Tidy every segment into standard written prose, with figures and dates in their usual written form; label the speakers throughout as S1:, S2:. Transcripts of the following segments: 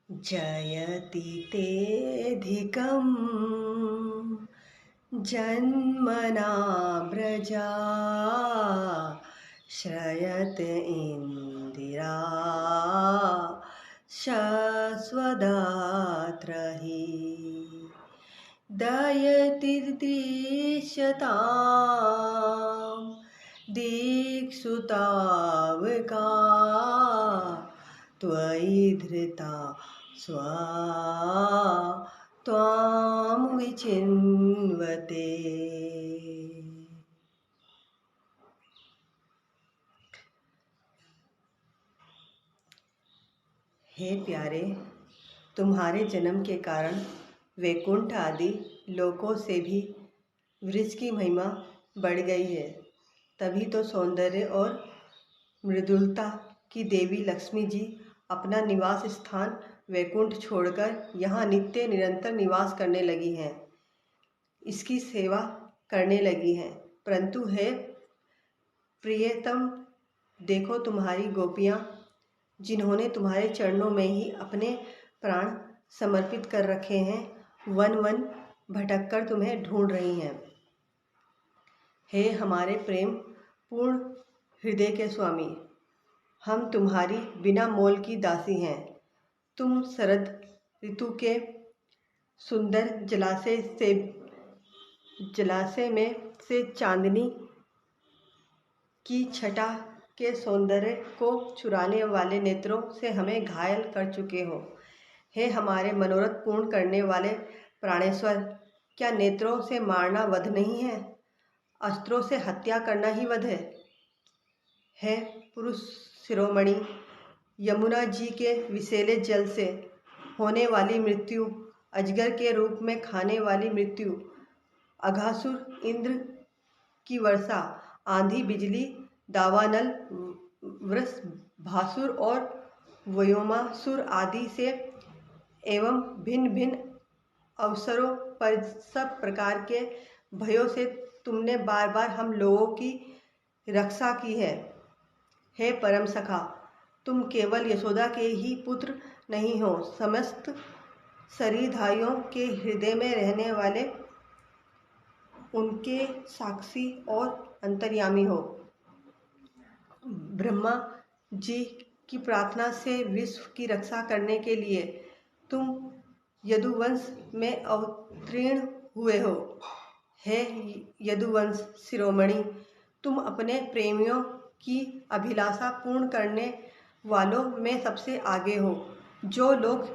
S1: जयति तेऽधिकं जन्मना व्रजा श्रयत इन्दिरा शश्वदात्रहि दयतिर्दृश्यतां दिक्सुतावका त्वयि धृता स्वा त्वां विचिन्वते। हे प्यारे, तुम्हारे जन्म के कारण वैकुंठ आदि लोकों से भी वृक्ष की महिमा बढ़ गई है। तभी तो सौंदर्य और मृदुलता की देवी लक्ष्मी जी अपना निवास स्थान वैकुंठ छोड़कर यहाँ नित्य निरंतर निवास करने लगी हैं, इसकी सेवा करने लगी हैं। परंतु है प्रियतम, देखो तुम्हारी गोपियाँ जिन्होंने तुम्हारे चरणों में ही अपने प्राण समर्पित कर रखे हैं, वन वन भटककर तुम्हें ढूंढ रही हैं। हे हमारे प्रेम पूर्ण हृदय के स्वामी, हम तुम्हारी बिना मोल की दासी हैं। तुम शरद ऋतु के सुंदर जलाशय में से चांदनी की छटा के सौंदर्य को चुराने वाले नेत्रों से हमें घायल कर चुके हो। हे हमारे मनोरथ पूर्ण करने वाले प्राणेश्वर, क्या नेत्रों से मारना वध नहीं है? अस्त्रों से हत्या करना ही वध है। हे पुरुष शिरोमणि, यमुना जी के विषैले जल से होने वाली मृत्यु, अजगर के रूप में खाने वाली मृत्यु, अघासुर इंद्र की वर्षा, आंधी बिजली, दावानल, वृष भासुर और व्योमासुर आदि से एवं भिन्न भिन्न अवसरों पर सब प्रकार के भयों से तुमने बार बार हम लोगों की रक्षा की है। हे परम सखा, तुम केवल यशोदा के ही पुत्र नहीं हो, समस्त शरीरधारियों के हृदय में रहने वाले उनके साक्षी और अंतर्यामी हो। ब्रह्मा जी की प्रार्थना से विश्व की रक्षा करने के लिए तुम यदुवंश में अवतीर्ण हुए हो। हे यदुवंश शिरोमणि, तुम अपने प्रेमियों की अभिलाषा पूर्ण करने वालों में सबसे आगे हो। जो लोग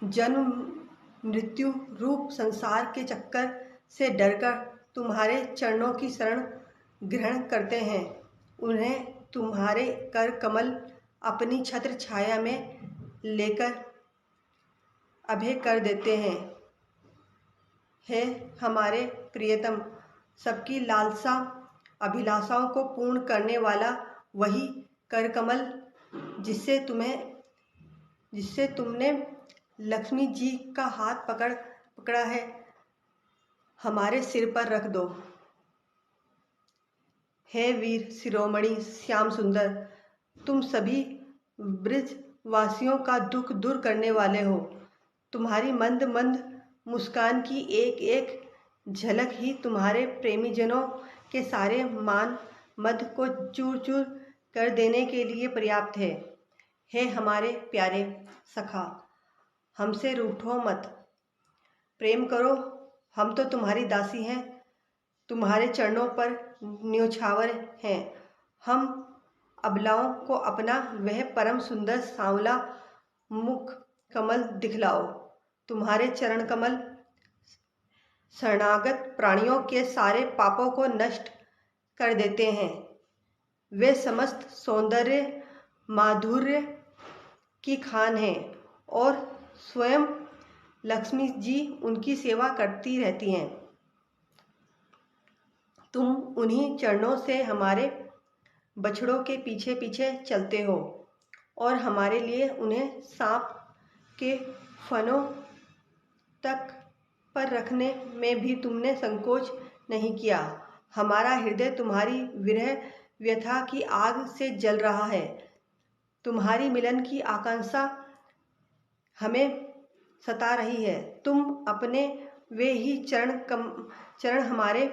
S1: जन्म मृत्यु रूप संसार के चक्कर से डरकर तुम्हारे चरणों की शरण ग्रहण करते हैं, उन्हें तुम्हारे कर कमल अपनी छत्र छाया में लेकर अभय कर देते हैं। हे हमारे प्रियतम, सबकी लालसा अभिलाषाओं को पूर्ण करने वाला वही करकमल जिससे तुमने लक्ष्मी जी का हाथ पकड़ा है, हमारे सिर पर रख दो। हे वीर शिरोमणि श्याम सुंदर, तुम सभी ब्रजवासियों का दुख दूर करने वाले हो। तुम्हारी मंद मंद मुस्कान की एक एक झलक ही तुम्हारे प्रेमीजनों के सारे मान मद को चूर चूर कर देने के लिए पर्याप्त है। हे हमारे प्यारे सखा, हमसे रूठो मत, प्रेम करो, हम तो तुम्हारी दासी हैं, तुम्हारे चरणों पर न्योछावर हैं। हम अबलाओं को अपना वह परम सुंदर सांवला मुख कमल दिखलाओ। तुम्हारे चरण कमल शरणागत प्राणियों के सारे पापों को नष्ट कर देते हैं। वे समस्त सौंदर्य माधुर्य की खान हैं और स्वयं लक्ष्मी जी उनकी सेवा करती रहती हैं। तुम उन्हीं चरणों से हमारे बछड़ों के पीछे पीछे चलते हो और हमारे लिए उन्हें सांप के फनों तक पर रखने में भी तुमने संकोच नहीं किया। हमारा हृदय तुम्हारी विरह व्यथा की आग से जल रहा है। तुम्हारी मिलन की आकांक्षा हमें सता रही है। तुम अपने वे ही चरण हमारे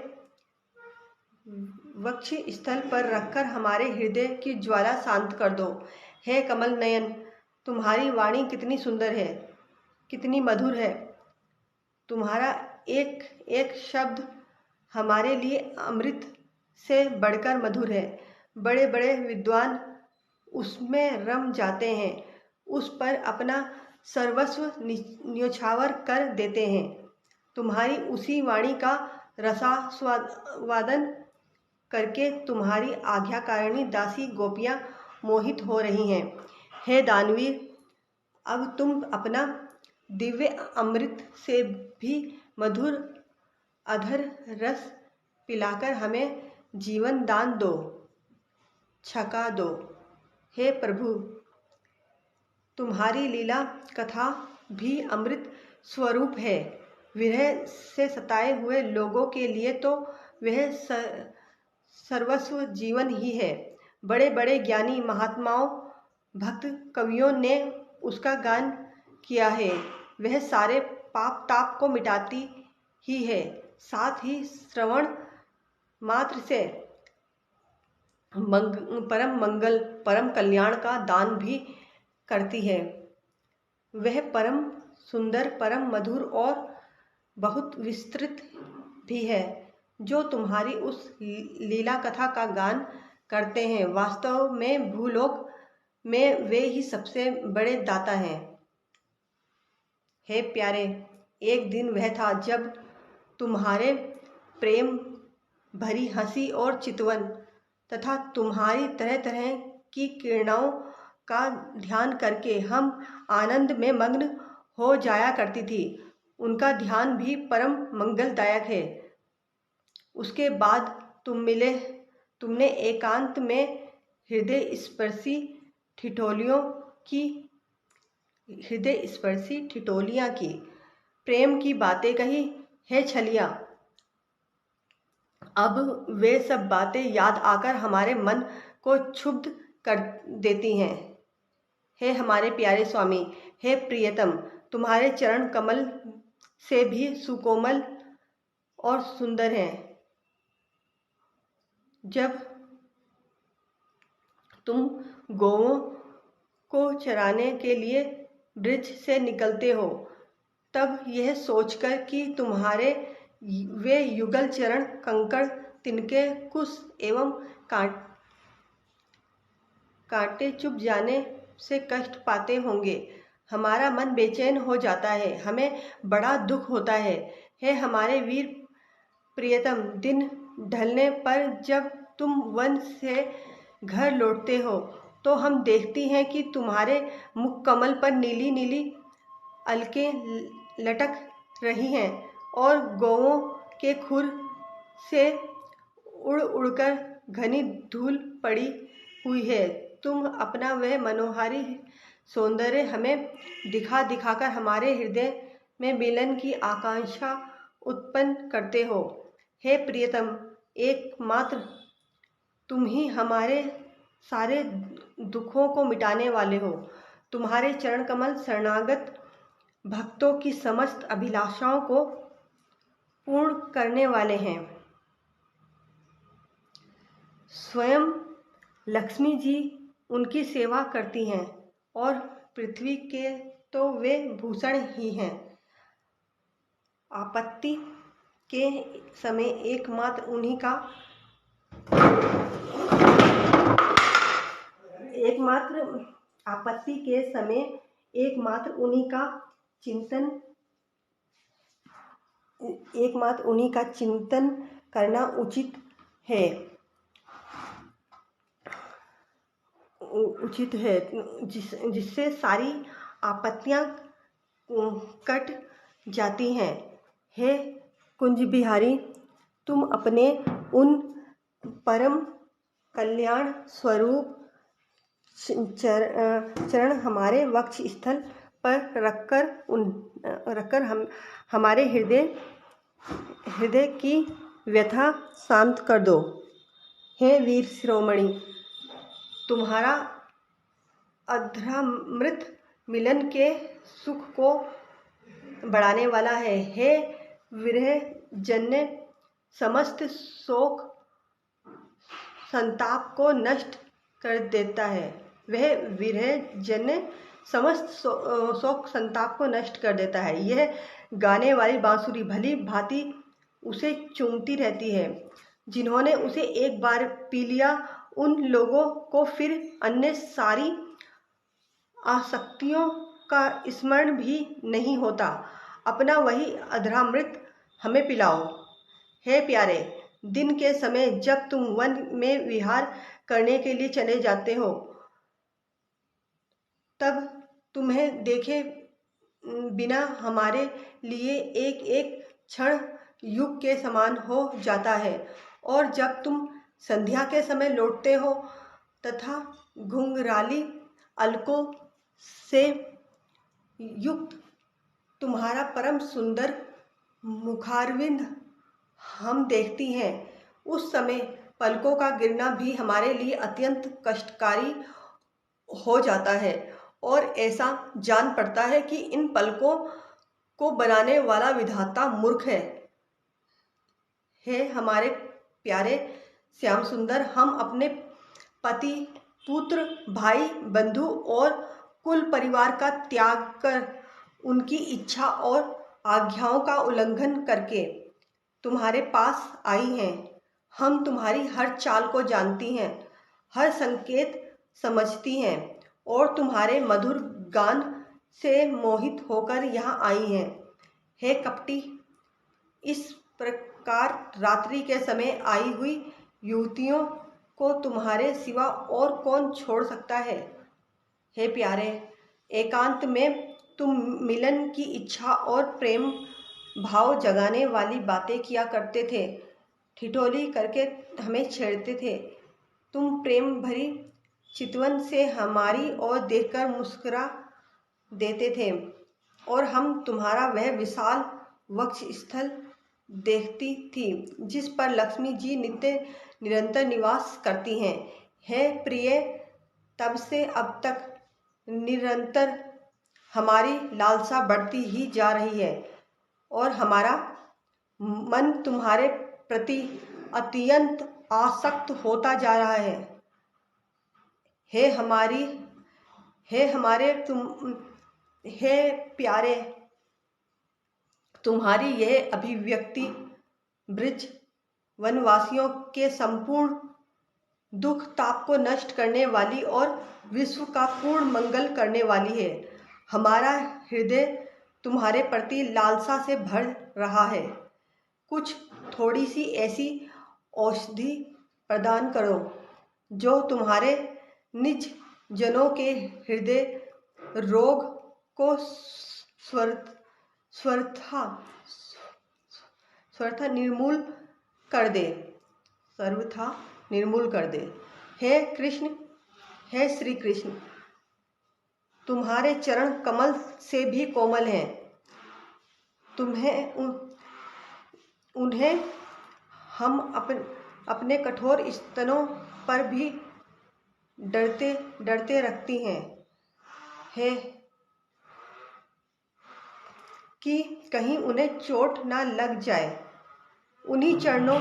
S1: वक्ष स्थल पर रखकर हमारे हृदय की ज्वाला शांत कर दो। हे कमल नयन, तुम्हारी वाणी कितनी सुंदर है, कितनी मधुर है। तुम्हारा एक एक शब्द हमारे लिए अमृत से बढ़कर मधुर है। बड़े बड़े विद्वान उसमें रम जाते हैं, उस पर अपना सर्वस्व न्योछावर कर देते हैं। तुम्हारी उसी वाणी का रसास्वादन करके तुम्हारी आज्ञाकारिणी दासी गोपियां मोहित हो रही हैं। हे दानवीर, अब तुम अपना दिव्य अमृत से भी मधुर अधर रस पिलाकर हमें जीवन दान दो, छका दो। हे प्रभु, तुम्हारी लीला कथा भी अमृत स्वरूप है। विरह से सताए हुए लोगों के लिए तो वह सर्वस्व जीवन ही है। बड़े बड़े ज्ञानी महात्माओं, भक्त कवियों ने उसका गान किया है। वह सारे पाप ताप को मिटाती ही है, साथ ही श्रवण मात्र से परम कल्याण का दान भी करती है। वह परम सुंदर, परम मधुर और बहुत विस्तृत भी है। जो तुम्हारी उस लीला कथा का गान करते हैं, वास्तव में भूलोक में वे ही सबसे बड़े दाता हैं। हे प्यारे, एक दिन वह था जब तुम्हारे प्रेम भरी हंसी और चितवन तथा तुम्हारी तरह तरह की किरणाओं का ध्यान करके हम आनंद में मग्न हो जाया करती थी। उनका ध्यान भी परम मंगलदायक है। उसके बाद तुम मिले। तुमने एकांत में हृदय स्पर्शी ठिठोलियां की, प्रेम की बातें कही। है छलिया, अब वे सब बातें याद आकर हमारे मन को क्षुब्ध कर देती हैं। हे हमारे प्यारे स्वामी, हे प्रियतम, तुम्हारे चरण कमल से भी सुकोमल और सुंदर हैं। जब तुम गौओं को चराने के लिए ब्रिज से निकलते हो, तब यह सोचकर कि तुम्हारे वे युगल चरण कंकड़, तिनके, कुश एवं कांटे चुभ जाने से कष्ट पाते होंगे, हमारा मन बेचैन हो जाता है, हमें बड़ा दुख होता है। हे हमारे वीर प्रियतम, दिन ढलने पर जब तुम वन से घर लौटते हो तो हम देखती हैं कि तुम्हारे मुख कमल पर नीली नीली अलकें लटक रही हैं और गौओं के खुर से उड़ उड़कर घनी धूल पड़ी हुई है। तुम अपना वह मनोहारी सौंदर्य हमें दिखा दिखाकर हमारे हृदय में मिलन की आकांक्षा उत्पन्न करते हो। हे प्रियतम, एकमात्र तुम ही हमारे सारे दुखों को मिटाने वाले हो। तुम्हारे चरण कमल शरणागत भक्तों की समस्त अभिलाषाओं को पूर्ण करने वाले हैं। स्वयं लक्ष्मी जी उनकी सेवा करती हैं और पृथ्वी के तो वे भूषण ही हैं। आपत्ति के समय एकमात्र उन्हीं का चिंतन करना उचित है, जिससे सारी आपत्तियां कट जाती हैं। हे कुंज बिहारी, तुम अपने उन परम कल्याण स्वरूप चरण हमारे वक्ष स्थल पर रखकर हमारे हृदय की व्यथा शांत कर दो। हे वीर शिरोमणि, तुम्हारा अधरामृत मिलन के सुख को बढ़ाने वाला है। हे विरह जन्य समस्त शोक संताप को नष्ट कर देता है। वह विरह जन्य समस्त शोक संताप को नष्ट कर देता है। यह गाने वाली बांसुरी भली भांति उसे चूमती रहती है। जिन्होंने उसे एक बार पी लिया उन लोगों को फिर अन्य सारी आसक्तियों का स्मरण भी नहीं होता। अपना वही अधरामृत हमें पिलाओ। हे प्यारे, दिन के समय जब तुम वन में विहार करने के लिए चले जाते हो तब तुम्हें देखे बिना हमारे लिए एक एक क्षण युग के समान हो जाता है। और जब तुम संध्या के समय लौटते हो तथा घुंघराली अलकों से युक्त तुम्हारा परम सुंदर मुखारविंद हम देखती हैं, उस समय पलकों का गिरना भी हमारे लिए अत्यंत कष्टकारी हो जाता है और ऐसा जान पड़ता है कि इन पलकों को बनाने वाला विधाता मूर्ख है। हे हमारे प्यारे श्याम सुंदर, हम अपने पति, पुत्र, भाई, बंधु और कुल परिवार का त्याग कर उनकी इच्छा और आज्ञाओं का उल्लंघन करके तुम्हारे पास आई हैं। हम तुम्हारी हर चाल को जानती हैं, हर संकेत समझती हैं और तुम्हारे मधुर गान से मोहित होकर यहाँ आई हैं। हे कपटी, इस प्रकार रात्रि के समय आई हुई युवतियों को तुम्हारे सिवा और कौन छोड़ सकता है। हे प्यारे, एकांत में तुम मिलन की इच्छा और प्रेम भाव जगाने वाली बातें किया करते थे, ठिठोली करके हमें छेड़ते थे। तुम प्रेम भरी चितवन से हमारी ओर देखकर मुस्कुरा देते थे और हम तुम्हारा वह विशाल वक्ष स्थल देखती थी जिस पर लक्ष्मी जी नित्य निरंतर निवास करती हैं। हे प्रिय, तब से अब तक निरंतर हमारी लालसा बढ़ती ही जा रही है और हमारा मन तुम्हारे प्रति अत्यंत आसक्त होता जा रहा है। हे प्यारे, तुम्हारी यह अभिव्यक्ति ब्रज वनवासियों के संपूर्ण दुख ताप को नष्ट करने वाली और विश्व का पूर्ण मंगल करने वाली है। हमारा हृदय तुम्हारे प्रति लालसा से भर रहा है। कुछ थोड़ी सी ऐसी औषधि प्रदान करो जो तुम्हारे निज जनों के हृदय रोग को सर्वथा निर्मूल कर दे। हे कृष्ण, हे श्री कृष्ण, तुम्हारे चरण कमल से भी कोमल हैं। उन्हें हम अपने कठोर स्तनों पर भी डरते डरते रखती हैं। है कि कहीं उन्हें चोट ना लग जाए। उन्हीं चरणों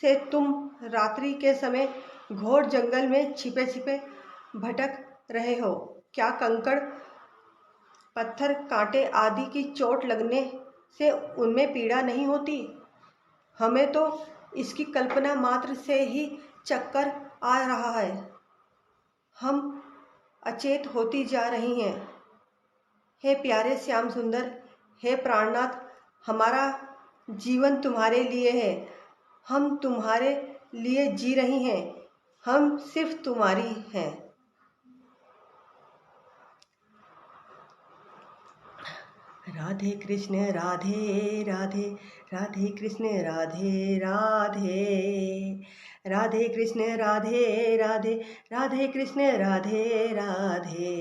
S1: से तुम रात्रि के समय घोर जंगल में छिपे छिपे भटक रहे हो। क्या कंकड़, पत्थर, कांटे आदि की चोट लगने से उनमें पीड़ा नहीं होती? हमें तो इसकी कल्पना मात्र से ही चक्कर आ रहा है। हम अचेत होती जा रही हैं। हे प्यारे श्याम सुंदर, हे प्राणनाथ, हमारा जीवन तुम्हारे लिए है। हम तुम्हारे लिए जी रही हैं। हम सिर्फ तुम्हारी हैं। राधे कृष्ण राधे राधे, राधे कृष्ण राधे राधे, राधे कृष्ण राधे राधे, राधे कृष्ण राधे राधे,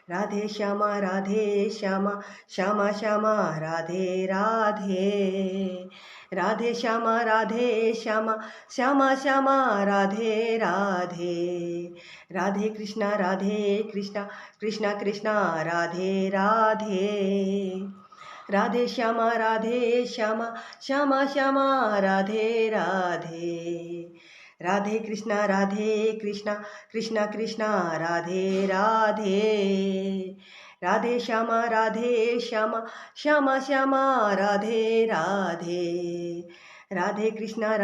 S1: राधे श्यामा राधे श्यामा, श्यामा श्यामा राधे राधे, राधे श्यामा राधे श्यामा, श्यामा श्यामा राधे राधे। राधे कृष्णा कृष्णा, कृष्णा कृष्णा राधे राधे। राधे श्यामा श्यामा, श्यामा श्यामा राधे राधे। राधे कृष्णा कृष्णा, कृष्णा कृष्णा राधे राधे। राधे श्यामा श्यामा, श्यामा श्यामा राधे राधे। राधे कृष्णा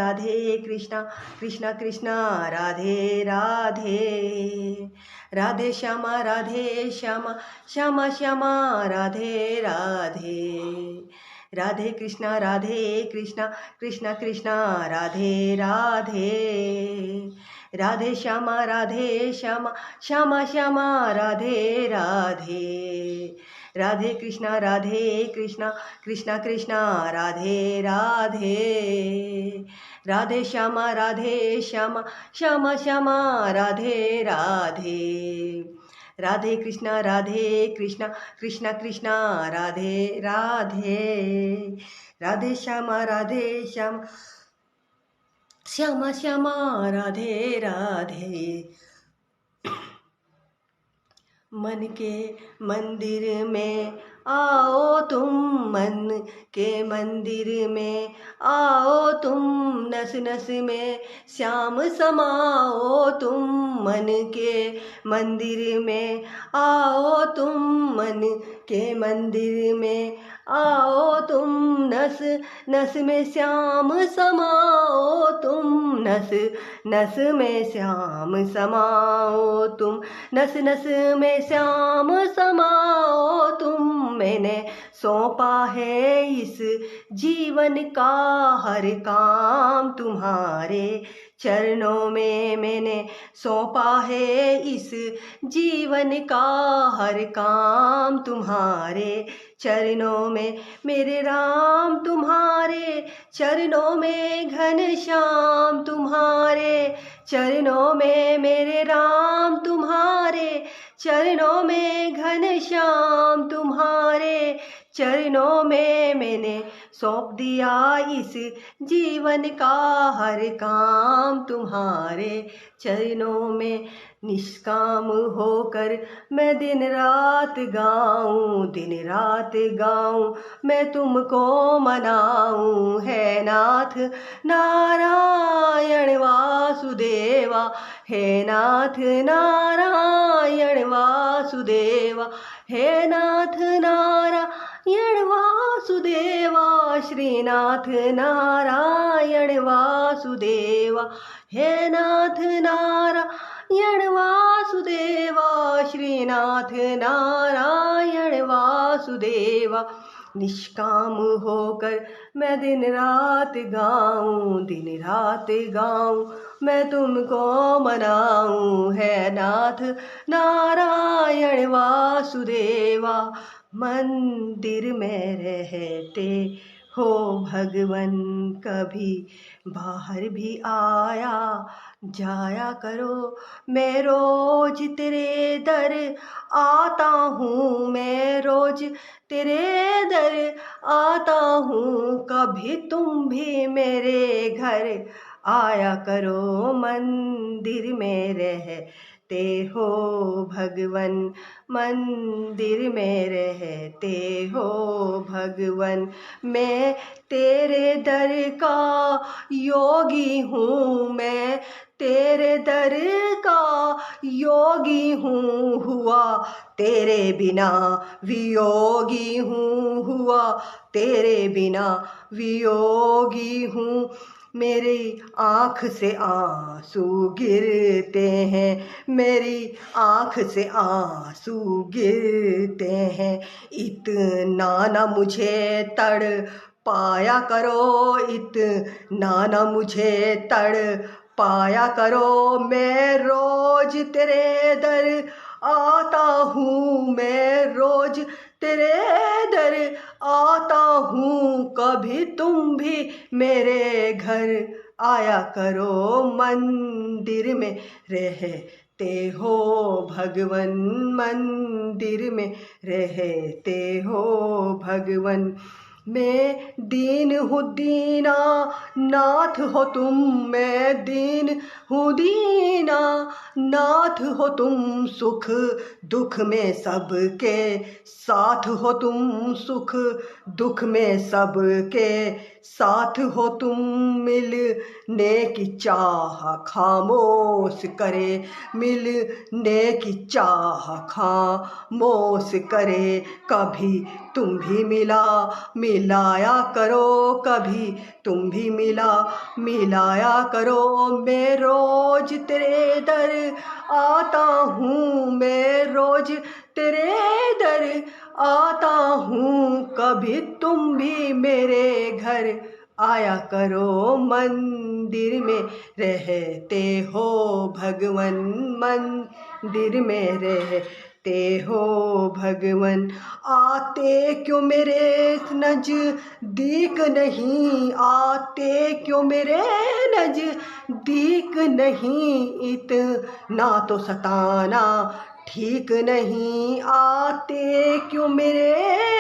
S1: कृष्णा, कृष्णा कृष्णा राधे राधे। राधे श्यामा श्यामा, श्यामा श्यामा राधे राधे। राधे कृष्णा कृष्णा, कृष्णा कृष्णा राधे राधे। राधे श्यामा श्यामा, श्यामा श्यामा राधे राधे। राधे कृष्णा कृष्णा, कृष्णा कृष्णा राधे राधे। राधे श्यामा श्यामा, श्यामा श्यामा राधे राधे। राधे कृष्णा कृष्णा, कृष्णा कृष्णा राधे राधे। राधे श्यामा श्यामा, श्यामा श्यामा राधे राधे। मन के मंदिर में आओ तुम, मन के मंदिर में आओ तुम, नस नस में श्याम समाओ तुम। मन के मंदिर में आओ तुम, मन के मंदिर में आओ तुम, नस नस में श्याम समाओ तुम। नस नस में श्याम समाओ तुम, नस नस में श्याम समाओ तुम। मैंने सौंपा है इस जीवन का हर काम तुम्हारे चरणों में। मैंने सौंपा है इस जीवन का हर काम तुम्हारे चरणों में। मेरे राम तुम्हारे चरणों में, घन श्याम तुम्हारे चरणों में। मेरे राम तुम्हारे चरणों में, घन श्याम तुम्हारे चरणों में। मैंने सौंप दिया इस जीवन का हर काम तुम्हारे चरणों में। निष्काम होकर मैं दिन रात गाऊं, दिन रात गाऊं, मैं तुमको मनाऊं। है नाथ नारायण वासुदेवा, है नाथ नारायण वासुदेवा, है नाथ नारायण वासुदेवा। श्रीनाथ नारायण वासुदेवा, है नाथ नारायण वासुदेवा। श्रीनाथ नारायण वासुदेवा। निष्काम होकर मैं दिन रात गाऊं, दिन रात गाऊं, मैं तुमको मनाऊं। है नाथ नारायण वासुदेवा। मंदिर में रहते हो भगवन, कभी बाहर भी आया जाया करो। मैं रोज तेरे दर आता हूँ, मैं रोज तेरे दर आता हूँ। कभी तुम भी मेरे घर आया करो। मंदिर में रहते हो भगवन, मंदिर में रहते हो भगवन। मैं तेरे दर का योगी हूँ, मैं तेरे दर का योगी हूँ। हुआ तेरे बिना वियोगी हूँ, हुआ तेरे बिना वियोगी हूँ। मेरी आँख से आंसू गिरते हैं, मेरी आँख से आंसू गिरते हैं। इतना न मुझे तड़ पाया करो, इतना न मुझे तड़ पाया करो। मैं रोज तेरे दर आता हूँ, मैं रोज तेरे दर आता हूँ। कभी तुम भी मेरे घर आया करो। मंदिर में रहते हो भगवन, मंदिर में रहते हो भगवन। मैं दीन हूँ दीना नाथ हो तुम, मैं दीन हूँ दीना नाथ हो तुम, सुख दुख में सबके साथ हो तुम, सुख दुख में सबके साथ हो तुम, मिलने की चाह खामोश करे, मिलने की चाह खामोश करे, कभी तुम भी मिलाया करो, कभी तुम भी मिलाया करो, मैं रोज तेरे दर आता हूँ, मैं रोज तेरे दर आता हूँ, कभी तुम भी मेरे घर आया करो, मंदिर में रहते हो भगवन, मंदिर में रहते हो भगवन, आते क्यों मेरे नजदीक नहीं, आते क्यों मेरे नजदीक नहीं, इतना तो सताना ठीक नहीं, आते क्यों मेरे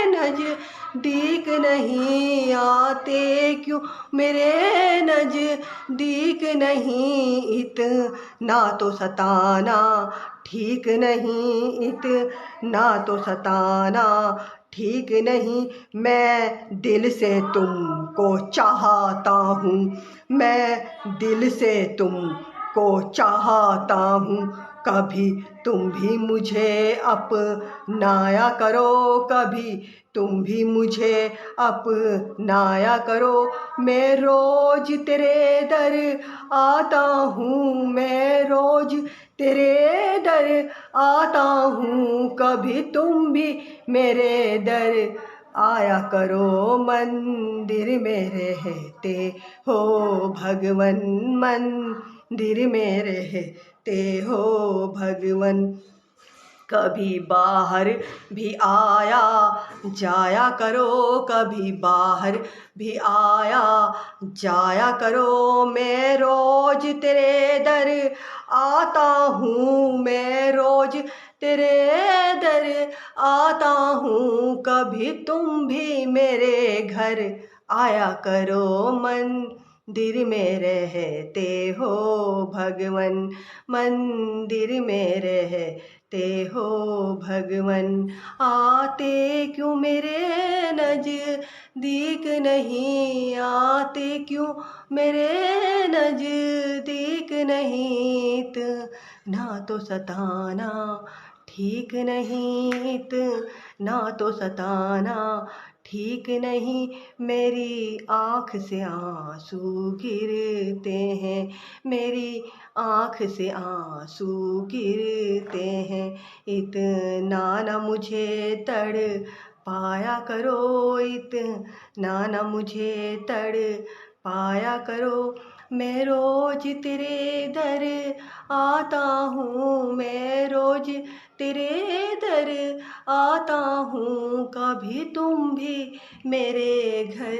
S1: नजदीक नहीं, आते क्यों मेरे नजदीक नहीं, इतना तो सताना ठीक नहीं, इतना तो सताना ठीक नहीं, मैं दिल से तुमको चाहता हूँ, मैं दिल से तुमको चाहता हूँ, कभी तुम भी मुझे अपनाया करो, कभी तुम भी मुझे अपनाया करो, मैं रोज तेरे दर आता हूँ, मैं रोज तेरे दर आता हूँ, कभी तुम भी मेरे दर आया करो, मंदिर में रहते हो भगवन, मंदिर में रहते हो भगवन, कभी बाहर भी आया जाया करो, कभी बाहर भी आया जाया करो, मैं रोज तेरे दर आता हूँ, मैं रोज तेरे दर आता हूँ, कभी तुम भी मेरे घर आया करो, मंदिर में रहते हो भगवन, मंदिर में रहते हो भगवन, आते क्यों मेरे नजदीक नहीं, आते क्यों मेरे नजदीक नहीं, इतना तो सताना ठीक नहीं, इतना तो सताना ठीक नहीं, मेरी आँख से आंसू गिरते हैं, मेरी आँख से आंसू गिरते हैं, इतना न मुझे तड़ पाया करो, इतना न मुझे तड़ पाया करो, मैं रोज तेरे दर आता हूँ, मैं रोज तेरे दर आता हूँ, कभी तुम भी मेरे घर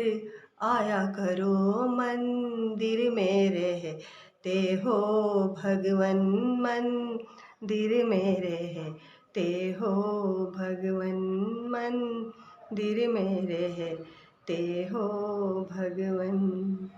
S1: आया करो, मंदिर में रहते हो भगवन, मंदिर में रहते हो भगवन, मंदिर में रहते हो भगवन।